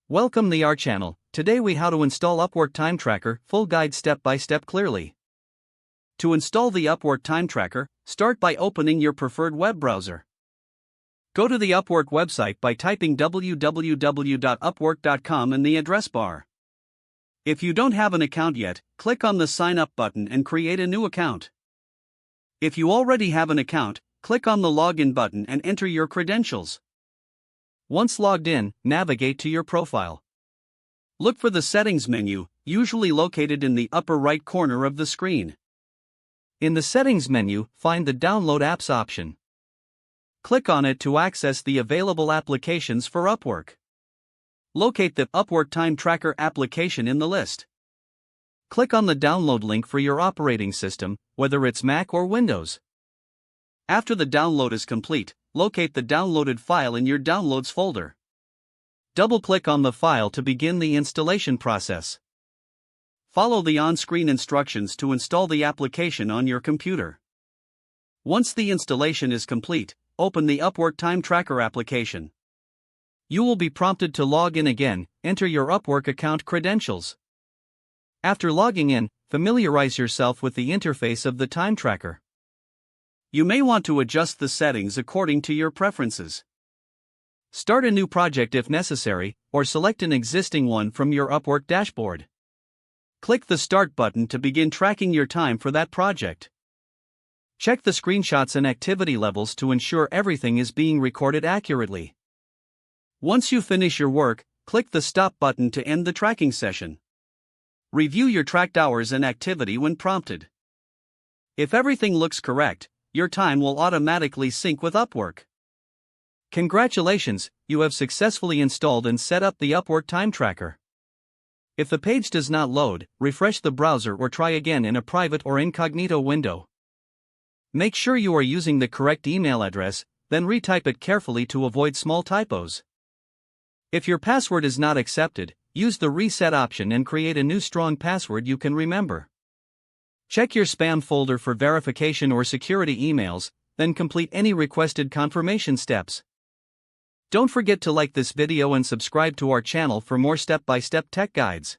Welcome to our channel. Today we how to install Upwork Time Tracker, full guide step by step clearly. To install the Upwork Time Tracker, start by opening your preferred web browser. Go to the Upwork website by typing www.upwork.com in the address bar. If you don't have an account yet, click on the Sign Up button and create a new account. If you already have an account, click on the Login button and enter your credentials. Once logged in, navigate to your profile. Look for the Settings menu, usually located in the upper right corner of the screen. In the Settings menu, find the Download Apps option. Click on it to access the available applications for Upwork. Locate the Upwork Time Tracker application in the list. Click on the download link for your operating system, whether it's Mac or Windows. After the download is complete, locate the downloaded file in your Downloads folder. Double-click on the file to begin the installation process. Follow the on-screen instructions to install the application on your computer. Once the installation is complete, open the Upwork Time Tracker application. You will be prompted to log in again, enter your Upwork account credentials. After logging in, familiarize yourself with the interface of the time tracker. You may want to adjust the settings according to your preferences. Start a new project if necessary, or select an existing one from your Upwork dashboard. Click the Start button to begin tracking your time for that project. Check the screenshots and activity levels to ensure everything is being recorded accurately. Once you finish your work, click the Stop button to end the tracking session. Review your tracked hours and activity when prompted. If everything looks correct, your time will automatically sync with Upwork. Congratulations, you have successfully installed and set up the Upwork Time Tracker. If the page does not load, refresh the browser or try again in a private or incognito window. Make sure you are using the correct email address, then retype it carefully to avoid small typos. If your password is not accepted, use the Reset option and create a new strong password you can remember. Check your spam folder for verification or security emails, then complete any requested confirmation steps. Don't forget to like this video and subscribe to our channel for more step-by-step tech guides.